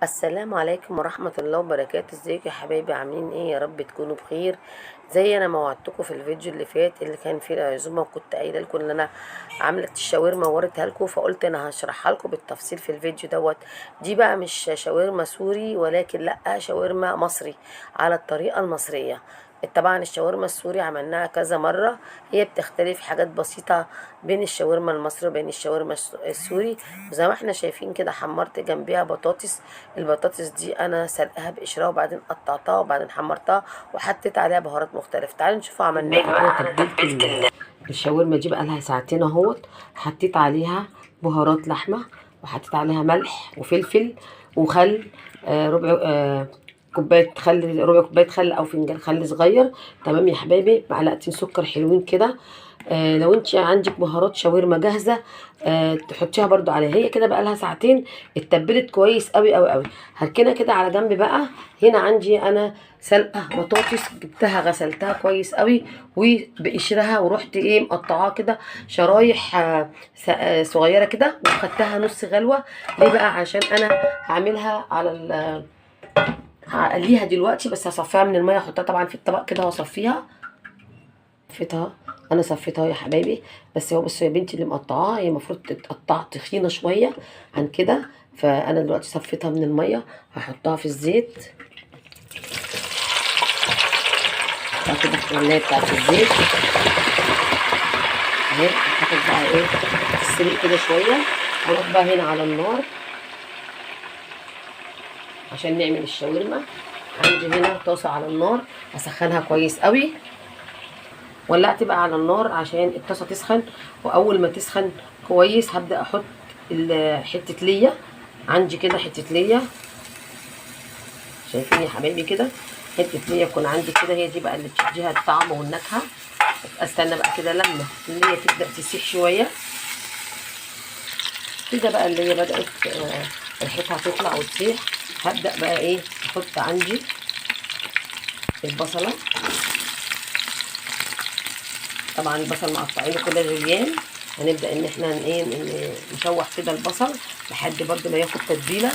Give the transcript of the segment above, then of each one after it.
السلام عليكم ورحمة الله وبركاته. ازيكم يا حبايبي؟ عاملين ايه؟ يا رب تكونوا بخير. زي انا ما وعدتكم في الفيديو اللي فات اللي كان فيه العزومة، وكنت قايله لكم ان انا عامله الشاورما ووريتها لكم، فقلت انا هشرحها لكم بالتفصيل في الفيديو دوت. دي بقى مش شاورما سوري، ولكن لا، شاورما مصري على الطريقة المصرية. طبعا الشاورما السوري عملناها كذا مرة، هي بتختلف حاجات بسيطة بين الشاورما المصري وبين الشاورما السوري. وزي ما احنا شايفين كده، حمرت جنبيها بطاطس. البطاطس دي انا سلقها بقشرها وبعدين قطعتها وبعدين حمرتها وحطيت عليها بهارات مختلفة. تعالوا نشوفوا عملنا ايه. انا تبلت الشاورما دي بقى لها ساعتين اهوت. حطيت عليها بهارات لحمة، وحطيت عليها ملح وفلفل وخل، ربع كوبايه خل، ربع كوبايه خل او فنجان خل صغير. تمام يا حبايبي، معلقتين سكر حلوين كده. لو انت عندك بهارات شاورما جاهزه تحطيها برضو عليها. هي كده بقى لها ساعتين، اتبلت كويس قوي قوي قوي. هركنها كده على جنب بقى. هنا عندي انا سلقه بطاطس، جبتها غسلتها كويس قوي وبقشرها، ورحت ايه مقطعاها كده شرايح صغيره كده، وخدتها نص غلوه. ليه بقى؟ عشان انا هعملها على هقليها دلوقتي، بس هصفيها من الميه، احطها طبعا في الطبق كده واصفيها. صفيتها، انا صفيتها يا حبايبي. بس هو بصوا يا بنتي، اللي مقطعاها هي المفروض تتقطع تخينه شويه عن كده. فانا دلوقتي صفيتها من الميه، هحطها في الزيت. احطها كده في الولايه بتاعت الزيت اهي. هتاخد بقى ايه، تتسلق كده شويه. هروح بقى هنا على النار عشان نعمل الشاورما. عندي هنا طاسه على النار، هسخنها كويس قوي. ولعت بقى على النار عشان الطاسه تسخن. واول ما تسخن كويس هبدا احط حته ليا. عندي كده حته ليا، شايفين يا حبايبي كده؟ حته ليا يكون عندي كده، هي دي بقى اللي بتديها الطعم والنكهه. استنى بقى كده لما الليا تبدا تسيح شويه كده، بقى الليا بدات ريحتها تطلع وتسيح. هبدا بقى ايه، احط عندي البصله. طبعا البصل مقطعينه كده جوليان. هنبدا ان احنا ايه نشوح كده البصل لحد برده ما ياخد تتبيله.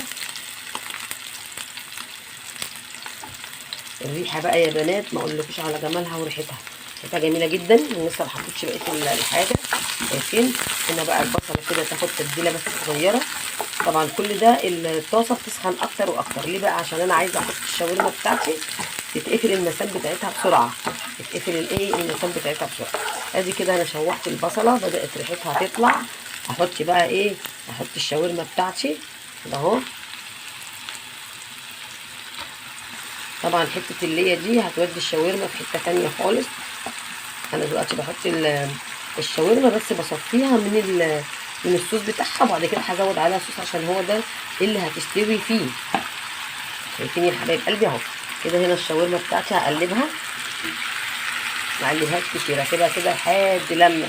الريحه بقى يا بنات ما اقولكوش على جمالها وريحتها، ريحتها جميله جدا. لسه ما حطيتش بقيه الحاجه. شايفين هنا بقى البصله كده تاخد تتبيله بس صغيره. طبعا كل ده الطاسه بتسخن اكتر واكتر. ليه بقى؟ عشان انا عايزه احط الشاورما بتاعتي تتقفل المسام بتاعتها بسرعه، تتقفل المسام بتاعتها بسرعه. ادي كده انا شوحت البصله، بدات ريحتها تطلع. هحط بقى ايه، هحط الشاورما بتاعتي كده اهو. طبعا حته اللية دي هتودي الشاورما في حته تانية خالص. انا دلوقتي بحط الشاورما بس بصفيها من الصوص بتاعها، وبعد كده هزود عليها صوص عشان هو ده اللي هتستوي فيه. شايفين يا حبايب قلبي اهو كده. هنا الشاورما بتاعتي هقلبها، ما اقلبهاش كتير، اسيبها كده لحد لما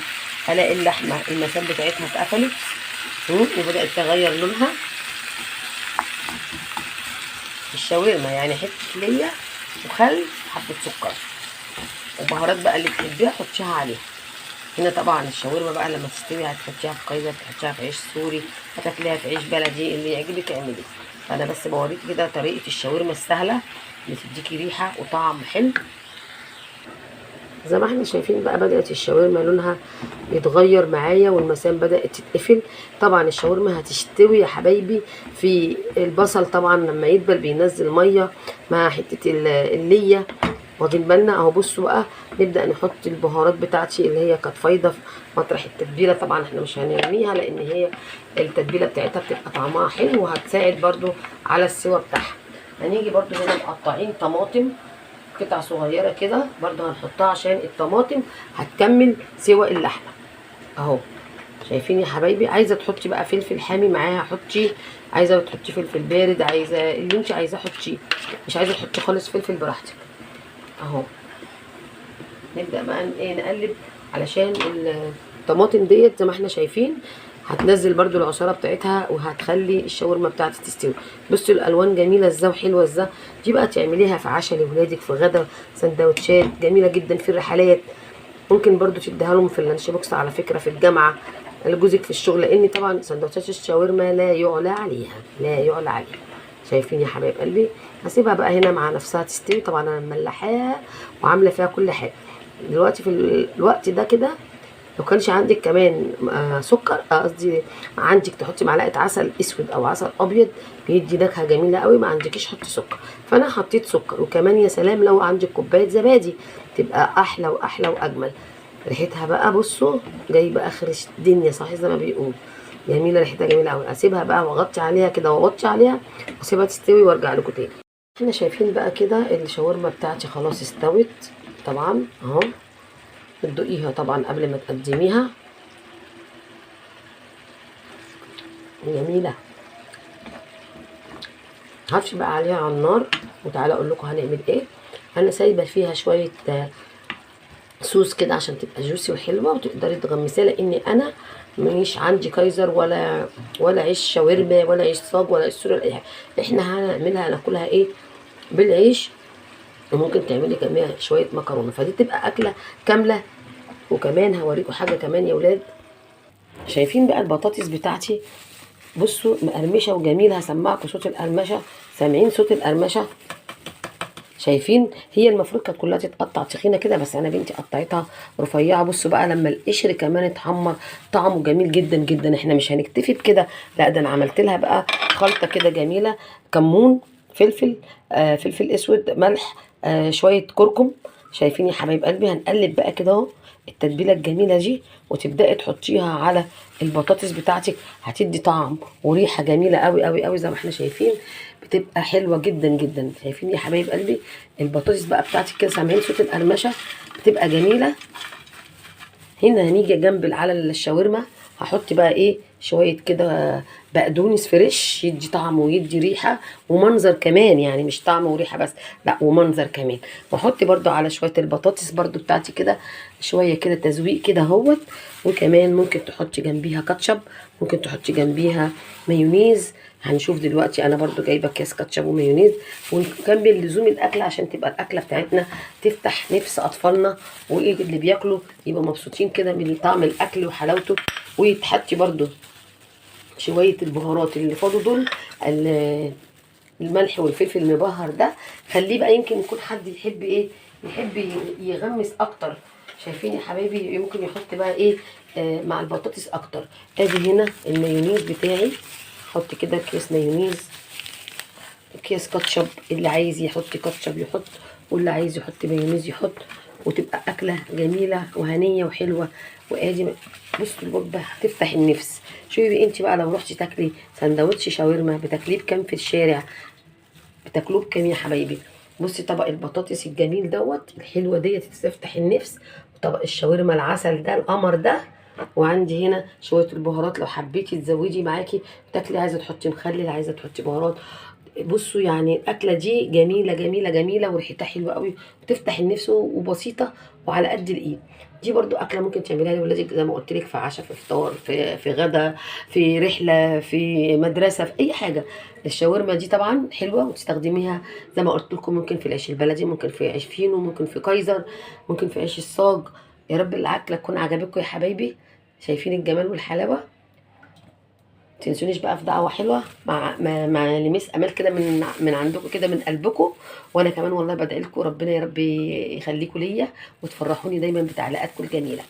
الاقي اللحمه المسام بتاعتها اتقفلت وبدات تغير لونها. الشاورما يعني حته ليا وخل وحبه سكر وبهارات بقى اللي بتحبيها حطيها عليها. هنا طبعا الشاورما بقى لما تستوي هتحطيها في كايزر، تحطيها في عيش سوري، هتاكليها في عيش بلدي، اللي يعجبك اعمليه. فانا بس بوريكي كده طريقه الشاورما السهله اللي تديكي ريحه وطعم حلو. زي ما احنا شايفين بقى بدات الشاورما لونها يتغير معايا والمسام بدات تتقفل. طبعا الشاورما هتستوي يا حبايبي في البصل. طبعا لما يدبل بينزل ميه مع حته الليه، واخدين بالنا اهو. بصوا بقى نبدا نحط البهارات بتاعتي اللي هي كانت فايضه في مطرح التتبيله. طبعا احنا مش هنرميها لان هي التتبيله بتاعتها بتبقى طعمها حلو وهتساعد برده على السوا بتاعها. هنيجي برده هنا مقطعين طماطم قطع صغيره كده، برده هنحطها عشان الطماطم هتكمل سوا اللحمه اهو. شايفين يا حبايبي؟ عايزه تحطي بقى فلفل حامي معاها حطي، عايزه تحطي فلفل بارد، عايزه اللي انت عايزاه حطيه، مش عايزه تحطي خالص فلفل براحتك اهو. نبدا بقى ايه نقلب علشان الطماطم ديت زي ما احنا شايفين هتنزل برده العصاره بتاعتها وهتخلي الشاورما بتاعتي تستوي. بصوا الالوان جميله ازاي وحلوه ازاي. دي بقى تعمليها في عشاء لاولادك، في غدا، سندوتشات جميله جدا، في الرحلات ممكن برده تديها لهم في اللانش بوكس على فكره، في الجامعه لجوزك في الشغل. لان طبعا سندوتشات الشاورما لا يعلى عليها، لا يعلى عليها. شايفين يا حبايب قلبي؟ هسيبها بقى هنا مع نفسها تستوي. طبعا انا مملحاها وعامله فيها كل حاجه. دلوقتي في الوقت ده كده لو كانش عندك كمان سكر، قصدي عندك تحطي معلقه عسل اسود او عسل ابيض، بيدي نكهه جميله قوي. ما عندكيش حطي سكر، فانا حطيت سكر. وكمان يا سلام لو عندك كوبايه زبادي تبقى احلى واحلى واجمل. ريحتها بقى بصوا جايبه اخر الدنيا، صحيح زي ما بيقول، جميله، ريحتها جميله قوي. اسيبها بقى واغطي عليها كده واغطي عليها واسيبها تستوي وارجع لكم تاني. احنا شايفين بقى كده الشاورما بتاعتي خلاص استوت طبعا اهو. بتدوقيها طبعا قبل ما تقدميها، جميله. هفش بقى عليها على النار وتعالى اقول لكم هنعمل ايه. انا سايبه فيها شويه صوص كده عشان تبقى جوسي وحلوه وتقدري تغمسيها، لان انا مش عندي كايزر ولا عيش شاورما ولا عيش صاج ولا عيش سوري ولا اي حاجه. احنا هنعملها ناكلها ايه بالعيش، وممكن تعملي كمان شويه مكرونه، فدي تبقى اكله كامله. وكمان هوريكم حاجه كمان يا ولاد. شايفين بقى البطاطس بتاعتي؟ بصوا مقرمشه وجميله. هسمعكم صوت القرمشه، سامعين صوت القرمشه؟ شايفين؟ هي المفروض كانت كلها تتقطع تخينه كده، بس انا بنتي قطعتها رفيعه. بصوا بقى لما القشر كمان اتحمر طعمه جميل جدا جدا. احنا مش هنكتفي بكده، لا ده انا عملت لها بقى خلطه كده جميله. كمون، فلفل، فلفل اسود، ملح، شويه كركم. شايفين يا حبايب قلبي؟ هنقلب بقى كده اهو التتبيله الجميله دي، وتبداي تحطيها على البطاطس بتاعتك. هتدي طعم وريحه جميله قوي قوي قوي زي ما احنا شايفين، بتبقى حلوه جدا جدا. شايفين يا حبايب قلبي البطاطس بقى بتاعتك كده؟ سامعين صوت القرمشه؟ بتبقى جميله. هنا هنيجي جنب على الشاورما هحط بقى ايه شويه كده بقدونس فريش، يدي طعم ويدي ريحه ومنظر كمان، يعني مش طعم وريحه بس، لا ومنظر كمان. واحط برده على شويه البطاطس برده بتاعتي كده شويه كده تزويق كده اهوت. وكمان ممكن تحطي جنبيها كاتشب، ممكن تحطي جنبيها مايونيز. هنشوف دلوقتي. انا برضو جايبه كيس كاتشب ومايونيز، ونكمل لزوم الاكل عشان تبقى الاكله بتاعتنا تفتح نفس اطفالنا، وايه اللي بياكلوا يبقوا مبسوطين كده من طعم الاكل وحلاوته. ويتحطي برضو شويه البهارات اللي فاضوا دول، الملح والفلفل المبهر ده. خليه بقى، يمكن يكون حد يحب ايه، يحب يغمس اكتر. شايفين يا حبايبي؟ يمكن يحط بقى ايه مع البطاطس اكتر. ادي هنا المايونيز بتاعي، حط كده كيس مايونيز، كيس كاتشب. اللي عايز يحط كاتشب يحط، واللي عايز يحط مايونيز يحط، وتبقى اكله جميله وهنيه وحلوه. وادي بصوا الوجبه هتفتح النفس. شوفي انت بقى لو رحتي تاكلي سندوتش شاورما بتاكليه بكام في الشارع؟ بتاكلوه بكام يا حبايبي؟ بصي طبق البطاطس الجميل دوت الحلوه ديت تفتح النفس، وطبق الشاورما العسل ده القمر ده. وعندي هنا شويه البهارات لو حبيتي تزودي معاكي تاكلي، عايزه تحطي مخلل، عايزه تحطي بهارات. بصوا يعني الاكله دي جميله جميله جميله وريحتها حلوه قوي وتفتح النفس وبسيطه وعلى قد الايد. دي برضو اكله ممكن تعمليها لاولادك زي ما قلت لك، في عشاء، في فطار، في غدا، في رحله، في مدرسه، في اي حاجه. الشاورما دي طبعا حلوه وتستخدميها زي ما قلت لكم، ممكن في العيش البلدي، ممكن في عيش فينو، ممكن في كايزر، ممكن في عيش الصاج. يا رب الاكله تكون عجبتكم يا حبايبي. شايفين الجمال والحلاوه؟ تنسونيش بقى في دعوه حلوه مع لميس امال كده من عندكم كده من قلبكم. وانا كمان والله بدعي لكم ربنا يا رب يخليكم ليا وتفرحوني دايما بتعليقاتكم الجميله.